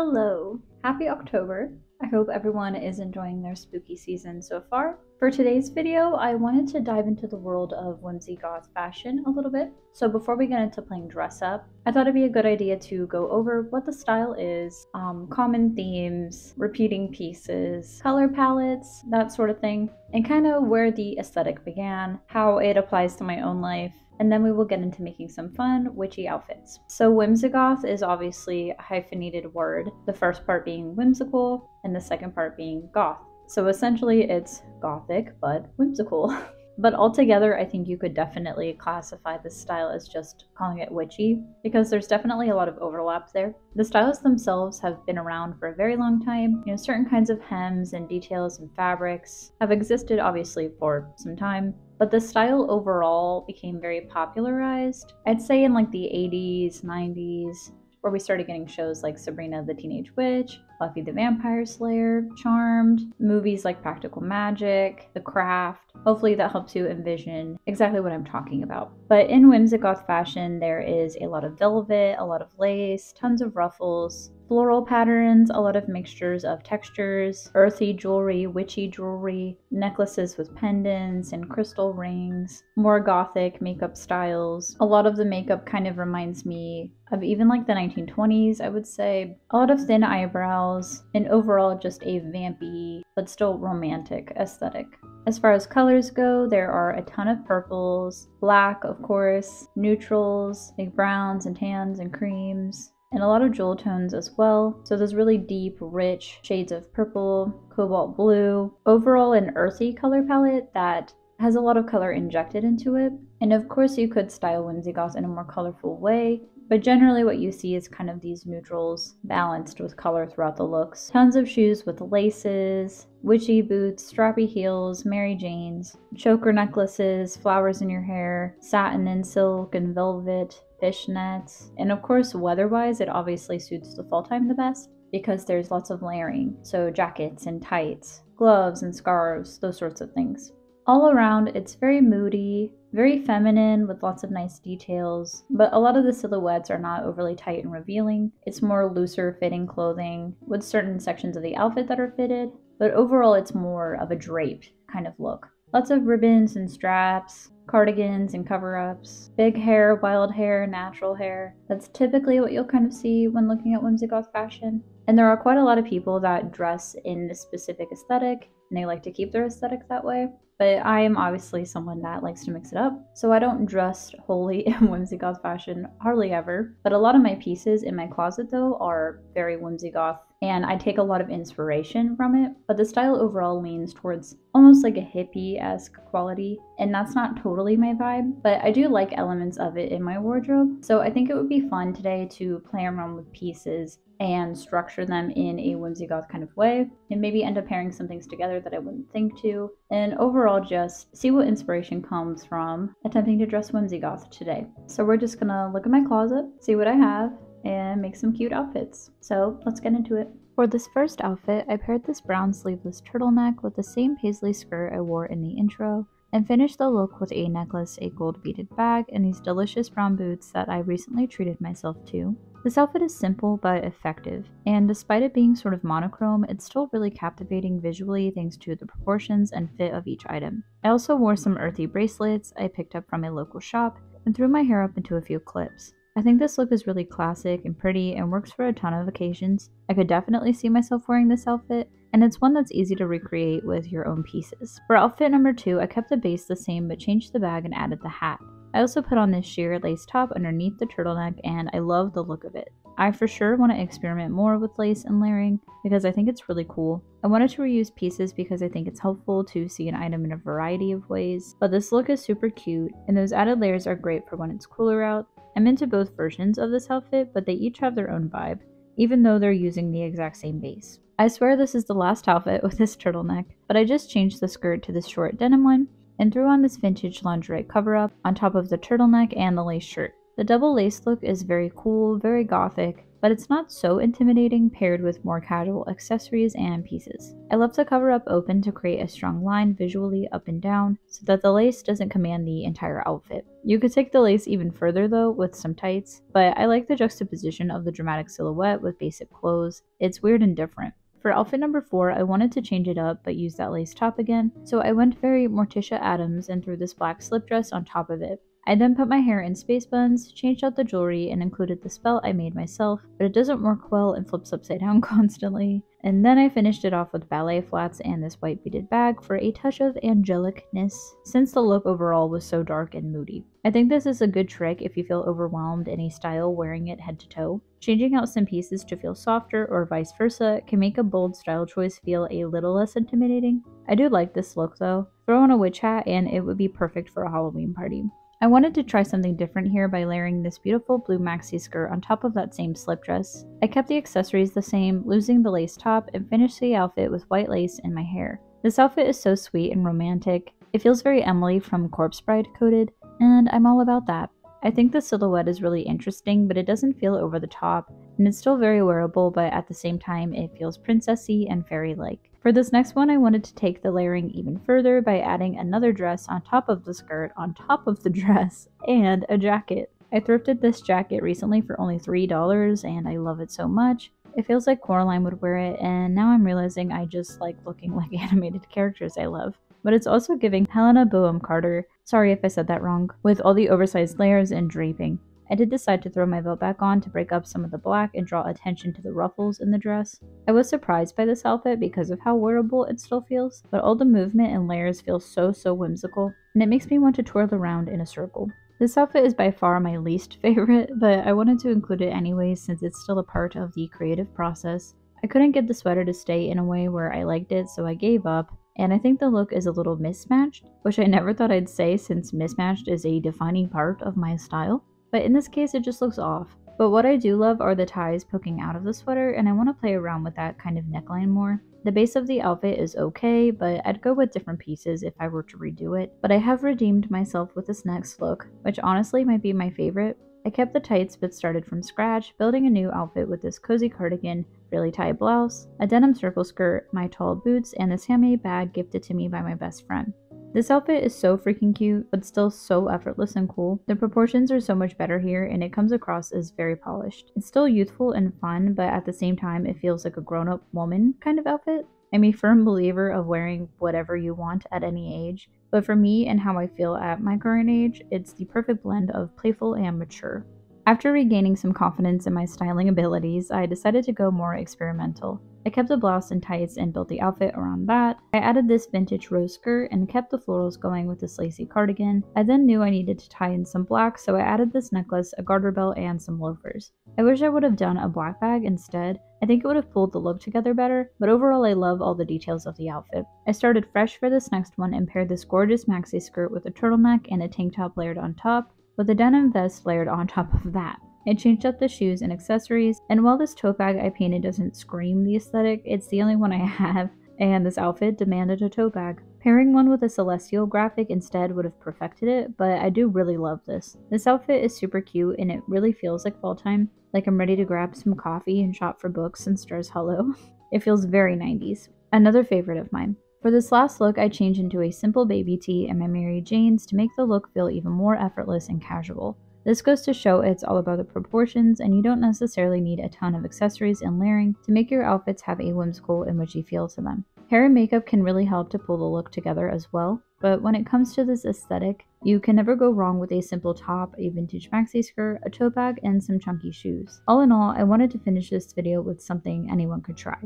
Hello! Happy October! I hope everyone is enjoying their spooky season so far. For today's video, I wanted to dive into the world of Whimsigoth fashion a little bit. So before we get into playing dress up, I thought it'd be a good idea to go over what the style is, common themes, repeating pieces, color palettes, that sort of thing, and kind of where the aesthetic began, how it applies to my own life, and then we will get into making some fun, witchy outfits. So Whimsigoth is obviously a hyphenated word, the first part being whimsical, and the second part being goth. So essentially it's gothic, but whimsical. But altogether, I think you could definitely classify this style as just calling it witchy, because there's definitely a lot of overlap there. The styles themselves have been around for a very long time. Certain kinds of hems and details and fabrics have existed obviously for some time, but the style overall became very popularized, I'd say in like the 80s, 90s, where we started getting shows like Sabrina the Teenage Witch, Buffy the Vampire Slayer, Charmed, movies like Practical Magic, The Craft. Hopefully that helps you envision exactly what I'm talking about. But in Whimsigoth fashion, there is a lot of velvet, a lot of lace, tons of ruffles, floral patterns, a lot of mixtures of textures, earthy jewelry, witchy jewelry, necklaces with pendants and crystal rings, more gothic makeup styles. A lot of the makeup kind of reminds me of even like the 1920s, I would say. A lot of thin eyebrows, and overall just a vampy but still romantic aesthetic. As far as colors go, there are a ton of purples, black of course, neutrals, like browns and tans and creams, and a lot of jewel tones as well. So those really deep, rich shades of purple, cobalt blue, overall an earthy color palette that has a lot of color injected into it. And of course you could style Whimsigoth in a more colorful way, but generally what you see is kind of these neutrals balanced with color throughout the looks. Tons of shoes with laces, witchy boots, strappy heels, Mary Janes, choker necklaces, flowers in your hair, satin and silk and velvet, fishnets, and of course weather-wise it obviously suits the fall time the best because there's lots of layering, so jackets and tights, gloves and scarves, those sorts of things. All around, it's very moody, very feminine with lots of nice details, but a lot of the silhouettes are not overly tight and revealing. It's more looser fitting clothing with certain sections of the outfit that are fitted, but overall it's more of a draped kind of look. Lots of ribbons and straps, cardigans and cover-ups, big hair, wild hair, natural hair. That's typically what you'll kind of see when looking at Whimsigoth fashion. And there are quite a lot of people that dress in a specific aesthetic, and they like to keep their aesthetic that way. But I am obviously someone that likes to mix it up, so I don't dress wholly in Whimsigoth fashion, hardly ever. But a lot of my pieces in my closet though are very Whimsigoth, and I take a lot of inspiration from it, but the style overall leans towards almost like a hippie-esque quality, and that's not totally my vibe, but I do like elements of it in my wardrobe. So I think it would be fun today to play around with pieces and structure them in a Whimsigoth kind of way, and maybe end up pairing some things together that I wouldn't think to, and overall just see what inspiration comes from attempting to dress Whimsigoth today. So we're just gonna look at my closet, see what I have, and make some cute outfits. So let's get into it. For this first outfit, I paired this brown sleeveless turtleneck with the same paisley skirt I wore in the intro, and finished the look with a necklace, a gold beaded bag, and these delicious brown boots that I recently treated myself to. This outfit is simple but effective, and despite it being sort of monochrome, it's still really captivating visually thanks to the proportions and fit of each item. I also wore some earthy bracelets I picked up from a local shop, and threw my hair up into a few clips. I think this look is really classic and pretty and works for a ton of occasions. I could definitely see myself wearing this outfit, and it's one that's easy to recreate with your own pieces. For outfit number 2, I kept the base the same but changed the bag and added the hat. I also put on this sheer lace top underneath the turtleneck, and I love the look of it. I for sure want to experiment more with lace and layering because I think it's really cool. I wanted to reuse pieces because I think it's helpful to see an item in a variety of ways, but this look is super cute, and those added layers are great for when it's cooler out. I'm into both versions of this outfit, but they each have their own vibe, even though they're using the exact same base. I swear this is the last outfit with this turtleneck, but I just changed the skirt to this short denim one, and threw on this vintage lingerie cover-up on top of the turtleneck and the lace shirt. The double lace look is very cool, very gothic, but it's not so intimidating paired with more casual accessories and pieces. I love the cover up open to create a strong line visually up and down so that the lace doesn't command the entire outfit. You could take the lace even further though with some tights, but I like the juxtaposition of the dramatic silhouette with basic clothes. It's weird and different. For outfit number 4, I wanted to change it up but use that lace top again, so I went very Morticia Addams and threw this black slip dress on top of it. I then put my hair in space buns, changed out the jewelry, and included the spell I made myself, but it doesn't work well and flips upside down constantly. And then I finished it off with ballet flats and this white beaded bag for a touch of angelicness, since the look overall was so dark and moody. I think this is a good trick if you feel overwhelmed in a style wearing it head to toe. Changing out some pieces to feel softer or vice versa can make a bold style choice feel a little less intimidating. I do like this look though. Throw on a witch hat and it would be perfect for a Halloween party. I wanted to try something different here by layering this beautiful blue maxi skirt on top of that same slip dress. I kept the accessories the same, losing the lace top, and finished the outfit with white lace in my hair. This outfit is so sweet and romantic. It feels very Emily from Corpse Bride coded, and I'm all about that. I think the silhouette is really interesting, but it doesn't feel over the top, and it's still very wearable, but at the same time it feels princessy and fairy-like. For this next one, I wanted to take the layering even further by adding another dress on top of the skirt, on top of the dress, and a jacket. I thrifted this jacket recently for only $3, and I love it so much. It feels like Coraline would wear it, and now I'm realizing I just like looking like animated characters I love. But it's also giving Helena Bonham Carter, sorry if I said that wrong, with all the oversized layers and draping. I did decide to throw my belt back on to break up some of the black and draw attention to the ruffles in the dress. I was surprised by this outfit because of how wearable it still feels, but all the movement and layers feel so whimsical, and it makes me want to twirl around in a circle. This outfit is by far my least favorite, but I wanted to include it anyways since it's still a part of the creative process. I couldn't get the sweater to stay in a way where I liked it, so I gave up. And I think the look is a little mismatched, which I never thought I'd say since mismatched is a defining part of my style. But in this case, it just looks off. But what I do love are the ties poking out of the sweater, and I want to play around with that kind of neckline more. The base of the outfit is okay, but I'd go with different pieces if I were to redo it. But I have redeemed myself with this next look, which honestly might be my favorite. I kept the tights but started from scratch, building a new outfit with this cozy cardigan, frilly tie blouse, a denim circle skirt, my tall boots, and this handmade bag gifted to me by my best friend. This outfit is so freaking cute, but still so effortless and cool. The proportions are so much better here, and it comes across as very polished. It's still youthful and fun, but at the same time it feels like a grown-up woman kind of outfit. I'm a firm believer of wearing whatever you want at any age, but for me and how I feel at my current age, it's the perfect blend of playful and mature. After regaining some confidence in my styling abilities, I decided to go more experimental. I kept the blouse and tights and built the outfit around that. I added this vintage rose skirt and kept the florals going with this lacy cardigan. I then knew I needed to tie in some black, so I added this necklace, a garter belt, and some loafers. I wish I would have done a black bag instead. I think it would have pulled the look together better, but overall I love all the details of the outfit. I started fresh for this next one and paired this gorgeous maxi skirt with a turtleneck and a tank top layered on top, with a denim vest layered on top of that. I changed up the shoes and accessories, and while this tote bag I painted doesn't scream the aesthetic, it's the only one I have, and this outfit demanded a tote bag. Pairing one with a celestial graphic instead would have perfected it, but I do really love this. This outfit is super cute and it really feels like fall time, like I'm ready to grab some coffee and shop for books and Stars Hollow. It feels very 90s. Another favorite of mine. For this last look, I changed into a simple baby tee and my Mary Janes to make the look feel even more effortless and casual. This goes to show it's all about the proportions, and you don't necessarily need a ton of accessories and layering to make your outfits have a whimsical and witchy feel to them. Hair and makeup can really help to pull the look together as well, but when it comes to this aesthetic, you can never go wrong with a simple top, a vintage maxi skirt, a tote bag, and some chunky shoes. All in all, I wanted to finish this video with something anyone could try.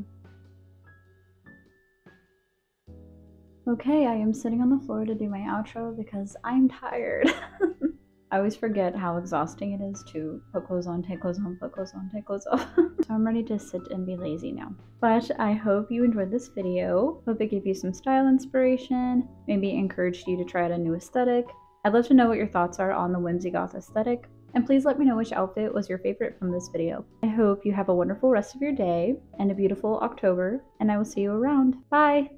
Okay, I am sitting on the floor to do my outro because I'm tired. I always forget how exhausting it is to put clothes on, take clothes on, put clothes on, take clothes off. So I'm ready to sit and be lazy now. But I hope you enjoyed this video. Hope it gave you some style inspiration, maybe encouraged you to try out a new aesthetic. I'd love to know what your thoughts are on the Whimsigoth aesthetic. And please let me know which outfit was your favorite from this video. I hope you have a wonderful rest of your day and a beautiful October, and I will see you around. Bye!